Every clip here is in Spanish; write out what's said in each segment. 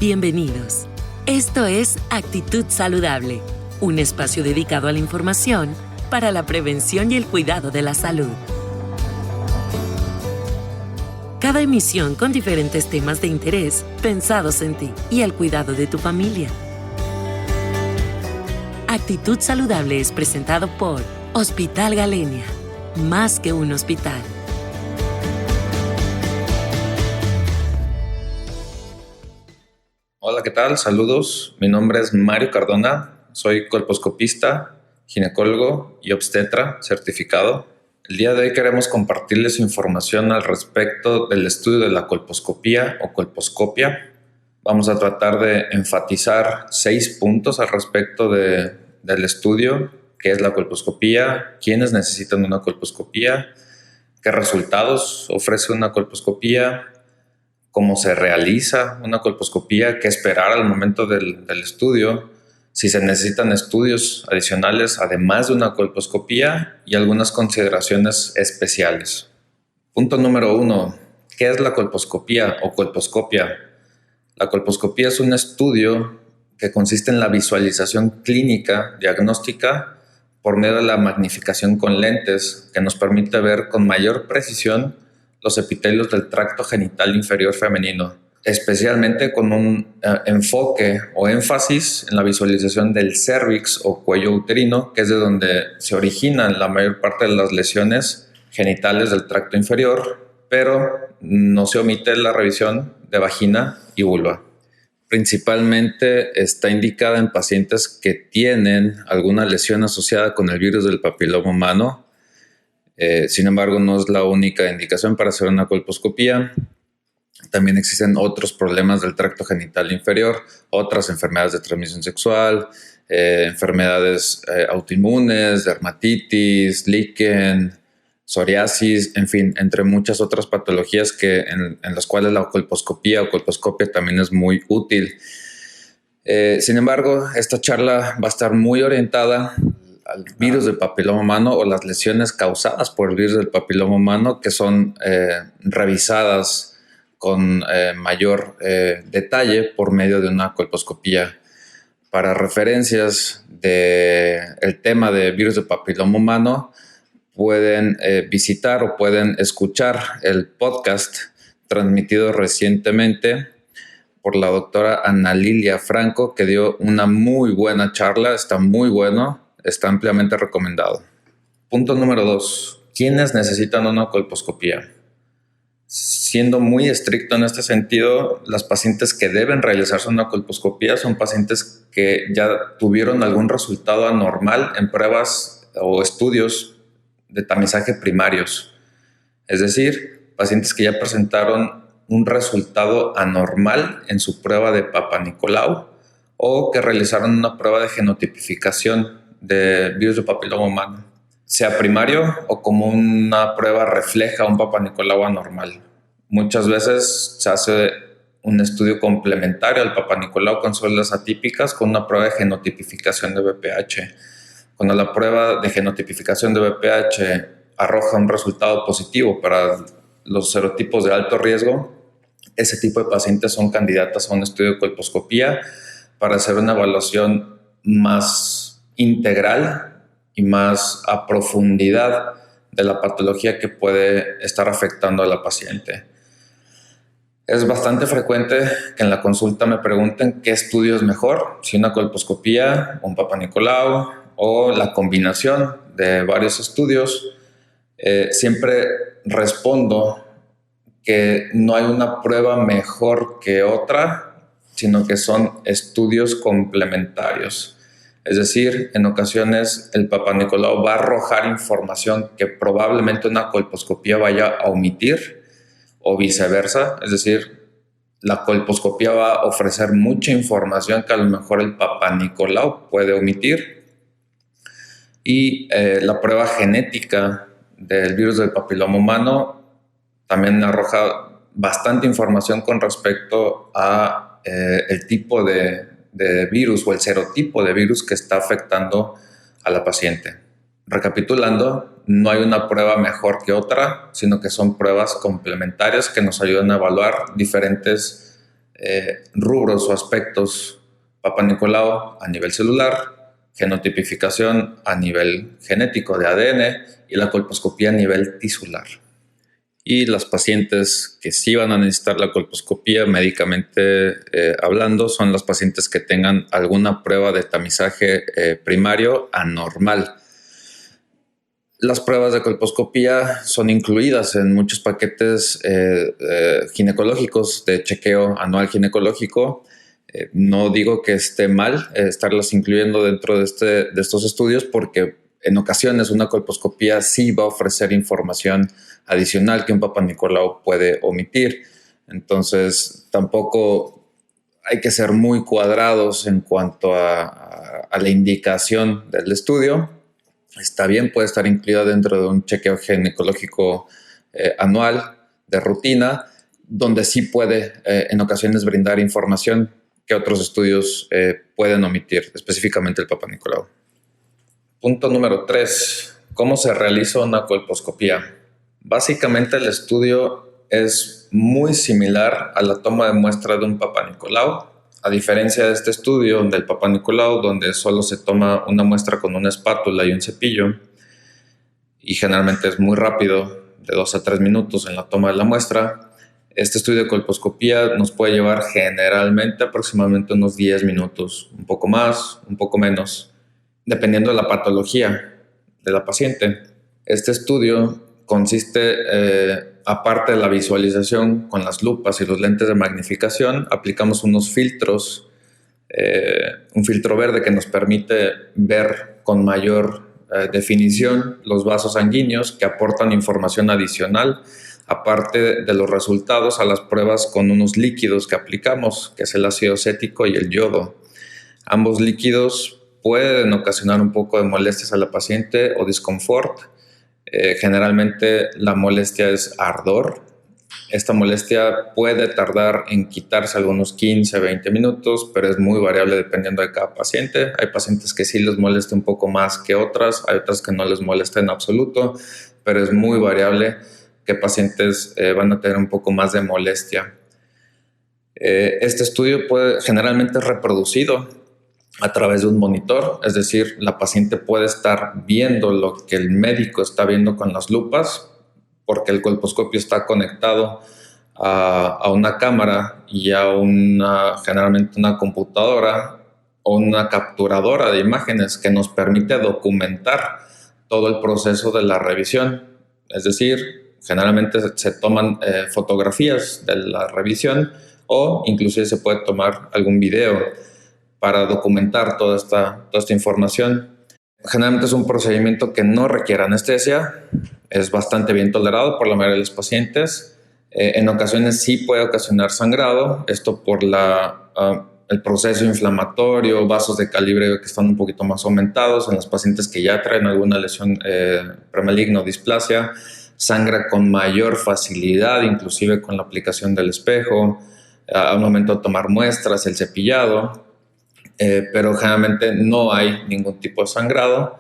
Bienvenidos. Esto es Actitud Saludable, un espacio dedicado a la información para la prevención y el cuidado de la salud. Cada emisión con diferentes temas de interés pensados en ti y el cuidado de tu familia. Actitud Saludable es presentado por Hospital Galenia, más que un hospital. Hola, ¿qué tal? Saludos. Mi nombre es Mario Cardona. Soy colposcopista, ginecólogo y obstetra certificado. El día de hoy queremos compartirles información al respecto del estudio de la colposcopía o colposcopia. Vamos a tratar de enfatizar 6 puntos al respecto del estudio, qué es la colposcopía, quiénes necesitan una colposcopía, qué resultados ofrece una colposcopía, cómo se realiza una colposcopía, qué esperar al momento del estudio, si se necesitan estudios adicionales además de una colposcopía y algunas consideraciones especiales. Punto número 1. ¿Qué es la colposcopía o colposcopia? La colposcopía es un estudio que consiste en la visualización clínica diagnóstica por medio de la magnificación con lentes, que nos permite ver con mayor precisión los epitelios del tracto genital inferior femenino, especialmente con un enfoque o énfasis en la visualización del cérvix o cuello uterino, que es de donde se originan la mayor parte de las lesiones genitales del tracto inferior, pero no se omite la revisión de vagina y vulva. Principalmente está indicada en pacientes que tienen alguna lesión asociada con el virus del papiloma humano. Sin embargo, no es la única indicación para hacer una colposcopía. También existen otros problemas del tracto genital inferior, otras enfermedades de transmisión sexual, enfermedades autoinmunes, dermatitis, líquen, psoriasis, en fin, entre muchas otras patologías en las cuales la colposcopía o colposcopia también es muy útil. Sin embargo, esta charla va a estar muy orientada al virus del papiloma humano o las lesiones causadas por el virus del papiloma humano, que son revisadas con mayor detalle por medio de una colposcopía. Para referencias del tema de virus del papiloma humano, pueden visitar o pueden escuchar el podcast transmitido recientemente por la doctora Ana Lilia Franco, que dio una muy buena charla, está muy bueno. Está ampliamente recomendado. Punto número 2. ¿Quiénes necesitan una colposcopía? Siendo muy estricto en este sentido, las pacientes que deben realizarse una colposcopía son pacientes que ya tuvieron algún resultado anormal en pruebas o estudios de tamizaje primarios. Es decir, pacientes que ya presentaron un resultado anormal en su prueba de Papa Nicolau o que realizaron una prueba de genotipificación de virus de papiloma humano, sea primario o como una prueba refleja un Papa Nicolau anormal. Muchas veces se hace un estudio complementario al Papa Nicolau con células atípicas con una prueba de genotipificación de BPH. Cuando la prueba de genotipificación de BPH arroja un resultado positivo para los serotipos de alto riesgo, ese tipo de pacientes son candidatas a un estudio de colposcopía para hacer una evaluación más integral y más a profundidad de la patología que puede estar afectando a la paciente. Es bastante frecuente que en la consulta me pregunten qué estudio es mejor, si una colposcopía, un Papa Nicolau o la combinación de varios estudios. Siempre respondo que no hay una prueba mejor que otra, sino que son estudios complementarios. Es decir, en ocasiones el Papa Nicolau va a arrojar información que probablemente una colposcopía vaya a omitir o viceversa. Es decir, la colposcopía va a ofrecer mucha información que a lo mejor el Papa Nicolau puede omitir. Y la prueba genética del virus del papiloma humano también arroja bastante información con respecto a el tipo de virus o el serotipo de virus que está afectando a la paciente. Recapitulando, no hay una prueba mejor que otra, sino que son pruebas complementarias que nos ayudan a evaluar diferentes rubros o aspectos: Papa Nicolau a nivel celular, genotipificación a nivel genético de ADN y la colposcopía a nivel tisular. Y las pacientes que sí van a necesitar la colposcopía médicamente hablando son las pacientes que tengan alguna prueba de tamizaje primario anormal. Las pruebas de colposcopía son incluidas en muchos paquetes ginecológicos de chequeo anual ginecológico. No digo que esté mal estarlas incluyendo dentro de estos estudios, porque en ocasiones una colposcopía sí va a ofrecer información adicional que un Papa Nicolau puede omitir. Entonces, tampoco hay que ser muy cuadrados en cuanto a la indicación del estudio. Está bien, puede estar incluida dentro de un chequeo ginecológico anual de rutina, donde sí puede en ocasiones brindar información que otros estudios pueden omitir, específicamente el Papa Nicolau. Punto número 3. ¿Cómo se realiza una colposcopía? Básicamente el estudio es muy similar a la toma de muestra de un Papa Nicolau. A diferencia de este estudio del Papa Nicolau, donde solo se toma una muestra con una espátula y un cepillo, y generalmente es muy rápido, de 2 a 3 minutos en la toma de la muestra, este estudio de colposcopía nos puede llevar generalmente aproximadamente unos 10 minutos, un poco más, un poco menos, dependiendo de la patología de la paciente. Este estudio consiste, aparte de la visualización con las lupas y los lentes de magnificación, aplicamos unos filtros, un filtro verde que nos permite ver con mayor definición los vasos sanguíneos, que aportan información adicional, aparte de los resultados a las pruebas con unos líquidos que aplicamos, que es el ácido acético y el yodo. Ambos líquidos pueden ocasionar un poco de molestias a la paciente o disconfort. Generalmente la molestia es ardor. Esta molestia puede tardar en quitarse algunos 15, 20 minutos, pero es muy variable dependiendo de cada paciente. Hay pacientes que sí les molesta un poco más que otras, hay otras que no les molesta en absoluto, pero es muy variable qué pacientes van a tener un poco más de molestia. Este estudio generalmente es reproducido a través de un monitor, es decir, la paciente puede estar viendo lo que el médico está viendo con las lupas, porque el colposcopio está conectado a una cámara y a generalmente una computadora o una capturadora de imágenes que nos permite documentar todo el proceso de la revisión. Es decir, generalmente se toman fotografías de la revisión, o inclusive se puede tomar algún video para documentar toda esta información. Generalmente es un procedimiento que no requiere anestesia, es bastante bien tolerado por la mayoría de los pacientes. En ocasiones sí puede ocasionar sangrado, esto por el proceso inflamatorio, vasos de calibre que están un poquito más aumentados en los pacientes que ya traen alguna lesión premaligna o displasia. Sangra con mayor facilidad, inclusive con la aplicación del espejo, al momento de tomar muestras, el cepillado. Pero generalmente no hay ningún tipo de sangrado.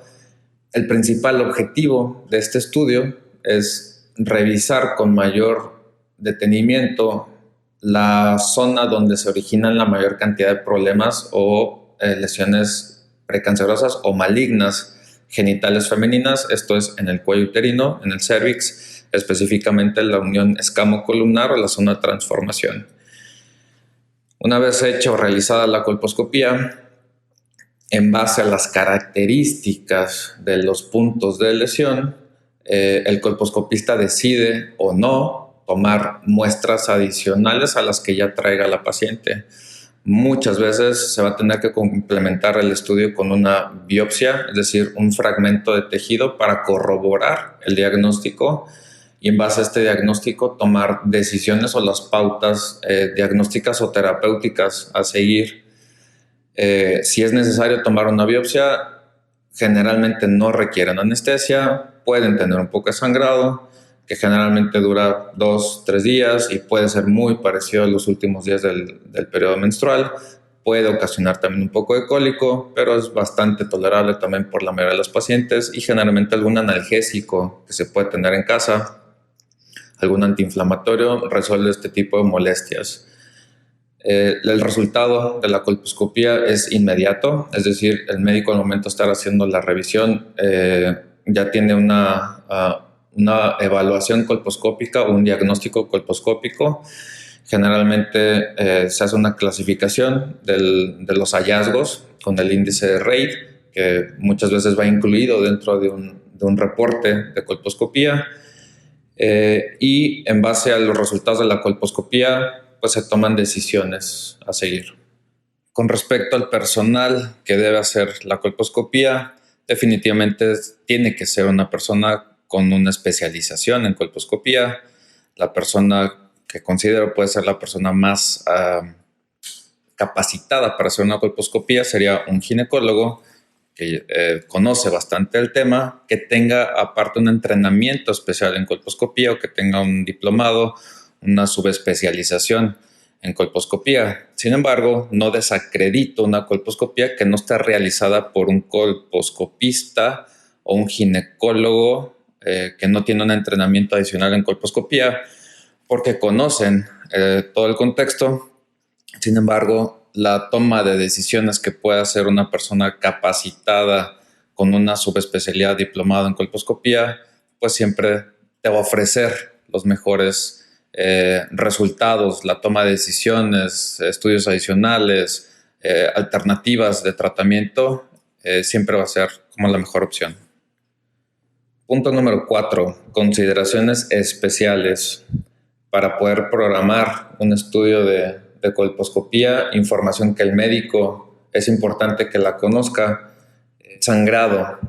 El principal objetivo de este estudio es revisar con mayor detenimiento la zona donde se originan la mayor cantidad de problemas o lesiones precancerosas o malignas genitales femeninas. Esto es en el cuello uterino, en el cervix, específicamente en la unión escamocolumnar o la zona de transformación. Una vez hecha o realizada la colposcopía, en base a las características de los puntos de lesión, el colposcopista decide o no tomar muestras adicionales a las que ya traiga la paciente. Muchas veces se va a tener que complementar el estudio con una biopsia, es decir, un fragmento de tejido para corroborar el diagnóstico, y en base a este diagnóstico tomar decisiones o las pautas diagnósticas o terapéuticas a seguir. Si es necesario tomar una biopsia, generalmente no requieren anestesia, pueden tener un poco de sangrado, que generalmente dura 2-3 días y puede ser muy parecido a los últimos días del periodo menstrual. Puede ocasionar también un poco de cólico, pero es bastante tolerable también por la mayoría de los pacientes, y generalmente algún analgésico que se puede tener en casa, algún antiinflamatorio, resuelve este tipo de molestias. El resultado de la colposcopía es inmediato, es decir, el médico al momento de estar haciendo la revisión ya tiene una evaluación colposcópica o un diagnóstico colposcópico. Generalmente se hace una clasificación de los hallazgos con el índice de RAID, que muchas veces va incluido dentro de un reporte de colposcopía. Y en base a los resultados de la colposcopía, pues se toman decisiones a seguir. Con respecto al personal que debe hacer la colposcopía, definitivamente tiene que ser una persona con una especialización en colposcopía. La persona que considero puede ser la persona más capacitada para hacer una colposcopía sería un ginecólogo que conoce bastante el tema, que tenga aparte un entrenamiento especial en colposcopía o que tenga un diplomado, una subespecialización en colposcopía. Sin embargo, no desacredito una colposcopía que no está realizada por un colposcopista o un ginecólogo que no tiene un entrenamiento adicional en colposcopía, porque conocen todo el contexto. Sin embargo, la toma de decisiones que puede hacer una persona capacitada con una subespecialidad diplomada en colposcopía, pues siempre te va a ofrecer los mejores resultados, la toma de decisiones, estudios adicionales, alternativas de tratamiento, siempre va a ser como la mejor opción. Punto número 4, consideraciones especiales para poder programar un estudio de colposcopía, información que el médico es importante que la conozca. Sangrado.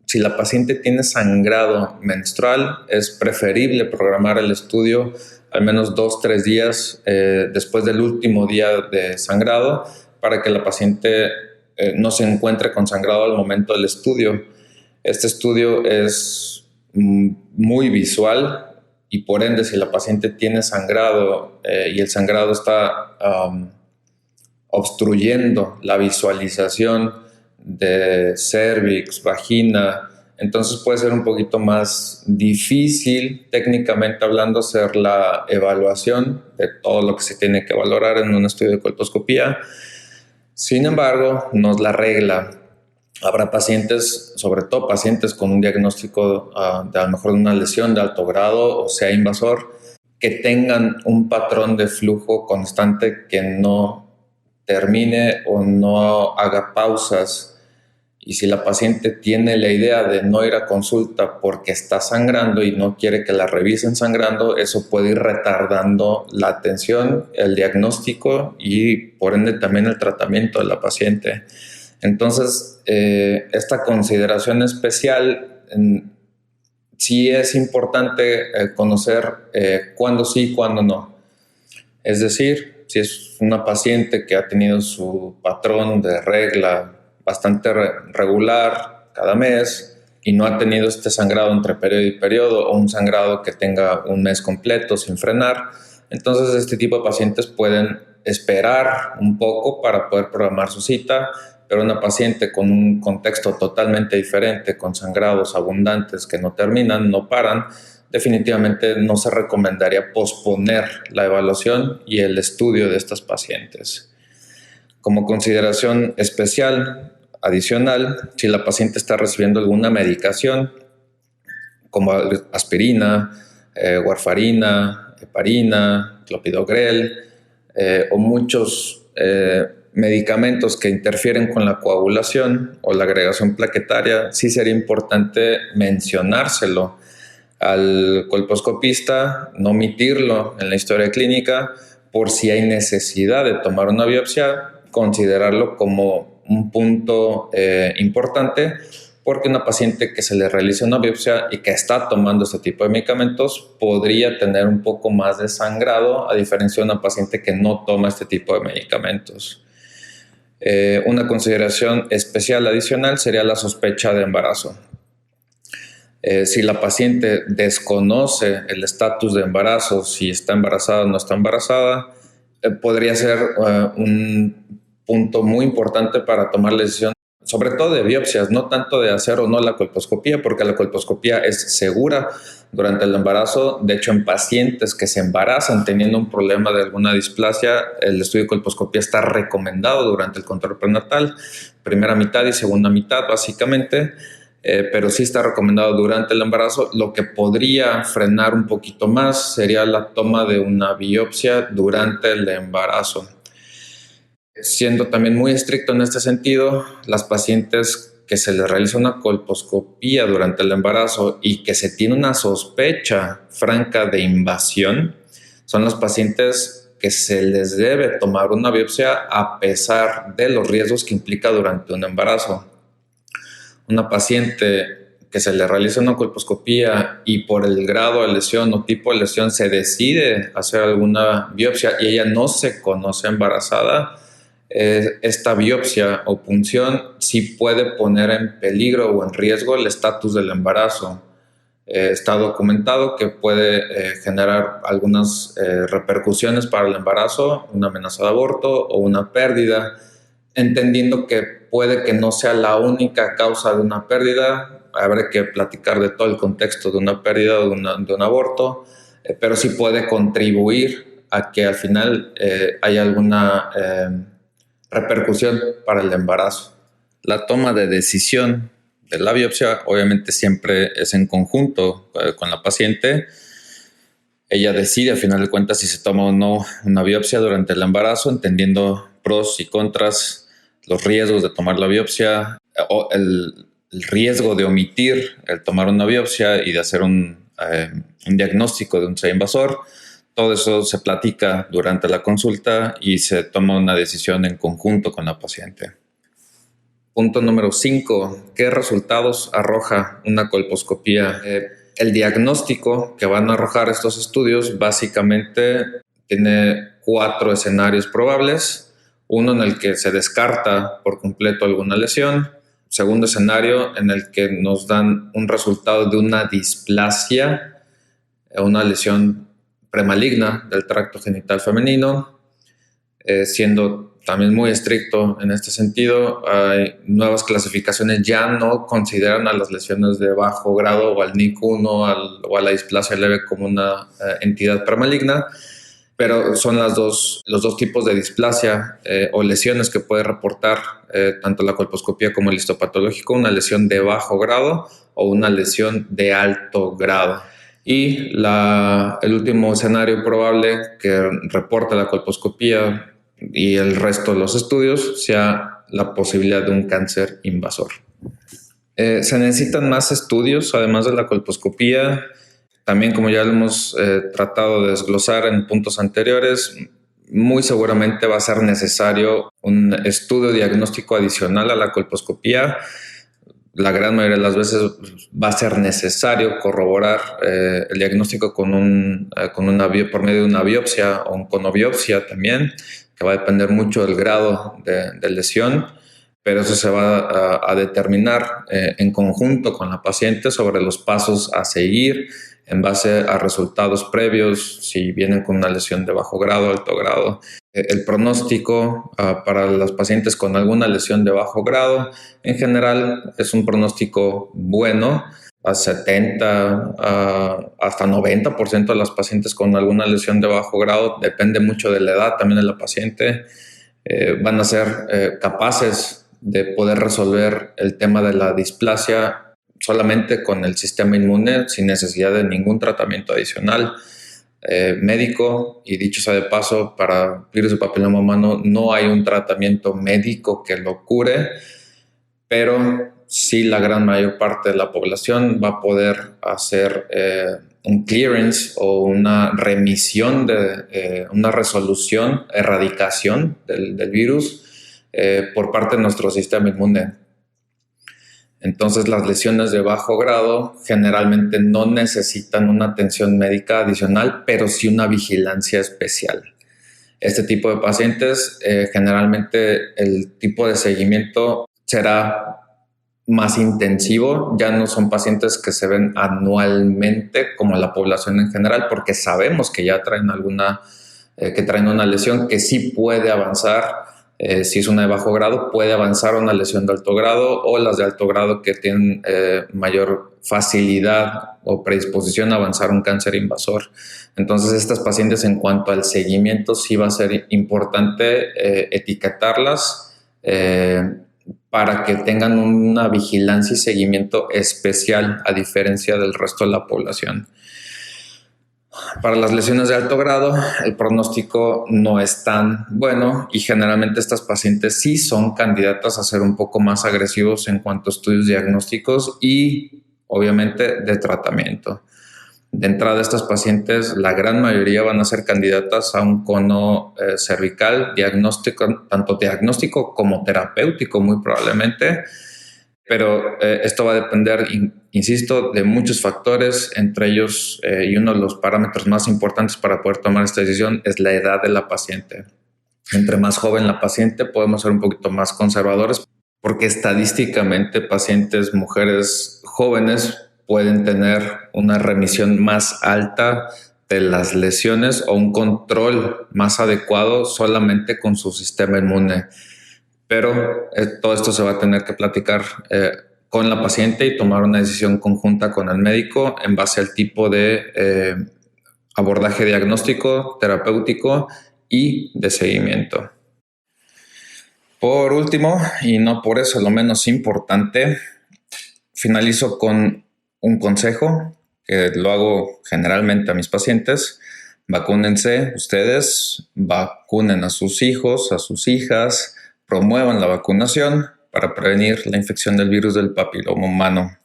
Si la paciente tiene sangrado menstrual, es preferible programar el estudio al menos 2-3 días después del último día de sangrado para que la paciente no se encuentre con sangrado al momento del estudio. Este estudio es muy visual y por ende, si la paciente tiene sangrado y el sangrado está obstruyendo la visualización de cérvix, vagina, entonces puede ser un poquito más difícil, técnicamente hablando, hacer la evaluación de todo lo que se tiene que valorar en un estudio de colposcopía. Sin embargo, no es la regla. Habrá pacientes, sobre todo pacientes con un diagnóstico de a lo mejor una lesión de alto grado o sea invasor, que tengan un patrón de flujo constante que no termine o no haga pausas. Y si la paciente tiene la idea de no ir a consulta porque está sangrando y no quiere que la revisen sangrando, eso puede ir retardando la atención, el diagnóstico y por ende también el tratamiento de la paciente. Entonces, esta consideración especial sí es importante conocer cuándo sí y cuándo no. Es decir, si es una paciente que ha tenido su patrón de regla bastante regular cada mes y no ha tenido este sangrado entre periodo y periodo o un sangrado que tenga un mes completo sin frenar, entonces este tipo de pacientes pueden esperar un poco para poder programar su cita. Pero una paciente con un contexto totalmente diferente, con sangrados abundantes que no terminan, no paran, definitivamente no se recomendaría posponer la evaluación y el estudio de estas pacientes. Como consideración especial, adicional, si la paciente está recibiendo alguna medicación, como aspirina, warfarina, heparina, clopidogrel, o muchos medicamentos que interfieren con la coagulación o la agregación plaquetaria, sí sería importante mencionárselo al colposcopista, no omitirlo en la historia clínica por si hay necesidad de tomar una biopsia, considerarlo como un punto importante, porque una paciente que se le realice una biopsia y que está tomando este tipo de medicamentos podría tener un poco más de sangrado, a diferencia de una paciente que no toma este tipo de medicamentos. Una consideración especial adicional sería la sospecha de embarazo. Si la paciente desconoce el estatus de embarazo, si está embarazada o no está embarazada, podría ser un punto muy importante para tomar la decisión sobre todo de biopsias, no tanto de hacer o no la colposcopía, porque la colposcopía es segura durante el embarazo. De hecho, en pacientes que se embarazan teniendo un problema de alguna displasia, el estudio de colposcopía está recomendado durante el control prenatal, primera mitad y segunda mitad básicamente, pero sí está recomendado durante el embarazo. Lo que podría frenar un poquito más sería la toma de una biopsia durante el embarazo. Siendo también muy estricto en este sentido, las pacientes que se les realiza una colposcopía durante el embarazo y que se tiene una sospecha franca de invasión, son los pacientes que se les debe tomar una biopsia a pesar de los riesgos que implica durante un embarazo. Una paciente que se le realiza una colposcopía y por el grado de lesión o tipo de lesión se decide hacer alguna biopsia y ella no se conoce embarazada, esta biopsia o punción sí puede poner en peligro o en riesgo el estatus del embarazo. Está documentado que puede generar algunas repercusiones para el embarazo, una amenaza de aborto o una pérdida, entendiendo que puede que no sea la única causa de una pérdida. Habrá que platicar de todo el contexto de una pérdida o de un aborto, pero sí puede contribuir a que al final haya alguna repercusión para el embarazo. La toma de decisión de la biopsia obviamente siempre es en conjunto con la paciente. Ella decide a final de cuentas si se toma o no una biopsia durante el embarazo, entendiendo pros y contras, los riesgos de tomar la biopsia o el riesgo de omitir el tomar una biopsia y de hacer un diagnóstico de un ser invasor. Todo eso se platica durante la consulta y se toma una decisión en conjunto con la paciente. Punto número 5. ¿Qué resultados arroja una colposcopía? El diagnóstico que van a arrojar estos estudios básicamente tiene 4 escenarios probables. Uno en el que se descarta por completo alguna lesión. Segundo escenario en el que nos dan un resultado de una displasia, una lesión premaligna del tracto genital femenino, siendo también muy estricto en este sentido. Hay nuevas clasificaciones, ya no consideran a las lesiones de bajo grado o al NIC1 o a la displasia leve como una entidad premaligna, pero son los dos tipos de displasia o lesiones que puede reportar tanto la colposcopía como el histopatológico: una lesión de bajo grado o una lesión de alto grado. Y el último escenario probable que reporta la colposcopía y el resto de los estudios sea la posibilidad de un cáncer invasor. Se necesitan más estudios además de la colposcopía. También, como ya lo hemos tratado de desglosar en puntos anteriores, muy seguramente va a ser necesario un estudio diagnóstico adicional a la colposcopía. La gran mayoría de las veces va a ser necesario corroborar el diagnóstico por medio de una biopsia o con conobiopsia también, que va a depender mucho del grado de lesión, pero eso se va a determinar en conjunto con la paciente sobre los pasos a seguir en base a resultados previos, si vienen con una lesión de bajo grado, alto grado. El pronóstico para las pacientes con alguna lesión de bajo grado, en general, es un pronóstico bueno. A 70 hasta 90% de las pacientes con alguna lesión de bajo grado, depende mucho de la edad también de la paciente, van a ser capaces de poder resolver el tema de la displasia solamente con el sistema inmune, sin necesidad de ningún tratamiento adicional médico. Y dicho sea de paso, para virus de papiloma humano no hay un tratamiento médico que lo cure, pero sí la gran mayor parte de la población va a poder hacer un clearance o una remisión, una resolución, erradicación del virus por parte de nuestro sistema inmune. Entonces, las lesiones de bajo grado generalmente no necesitan una atención médica adicional, pero sí una vigilancia especial. Este tipo de pacientes, generalmente el tipo de seguimiento será más intensivo. Ya no son pacientes que se ven anualmente como la población en general, porque sabemos que ya traen una lesión que sí puede avanzar Si es una de bajo grado, puede avanzar a una lesión de alto grado, o las de alto grado que tienen mayor facilidad o predisposición a avanzar un cáncer invasor. Entonces, estas pacientes, en cuanto al seguimiento, sí va a ser importante etiquetarlas para que tengan una vigilancia y seguimiento especial, a diferencia del resto de la población. Para las lesiones de alto grado, el pronóstico no es tan bueno, y generalmente estas pacientes sí son candidatas a ser un poco más agresivos en cuanto a estudios diagnósticos y obviamente de tratamiento. De entrada, estas pacientes, la gran mayoría van a ser candidatas a un cono cervical diagnóstico, tanto diagnóstico como terapéutico, muy probablemente. Pero esto va a depender, insisto, de muchos factores, entre ellos, y uno de los parámetros más importantes para poder tomar esta decisión es la edad de la paciente. Entre más joven la paciente, podemos ser un poquito más conservadores, porque estadísticamente pacientes, mujeres jóvenes, pueden tener una remisión más alta de las lesiones o un control más adecuado solamente con su sistema inmune. Pero todo esto se va a tener que platicar con la paciente y tomar una decisión conjunta con el médico en base al tipo de abordaje diagnóstico, terapéutico y de seguimiento. Por último, y no por eso lo menos importante, finalizo con un consejo que lo hago generalmente a mis pacientes. Vacúnense ustedes, vacunen a sus hijos, a sus hijas, promuevan la vacunación para prevenir la infección del virus del papiloma humano.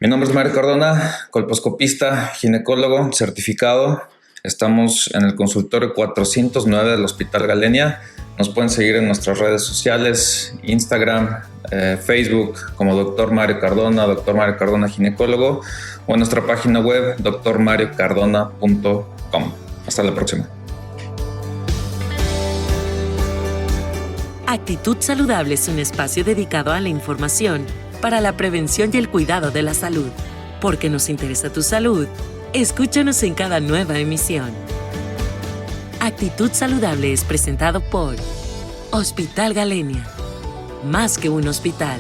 Mi nombre es Mario Cardona, colposcopista, ginecólogo certificado. Estamos en el consultorio 409 del Hospital Galenia. Nos pueden seguir en nuestras redes sociales, Instagram, Facebook, como Dr. Mario Cardona, Dr. Mario Cardona Ginecólogo, o en nuestra página web, drmariocardona.com. Hasta la próxima. Actitud Saludable es un espacio dedicado a la información para la prevención y el cuidado de la salud. Porque nos interesa tu salud, escúchanos en cada nueva emisión. Actitud Saludable es presentado por Hospital Galenia. Más que un hospital.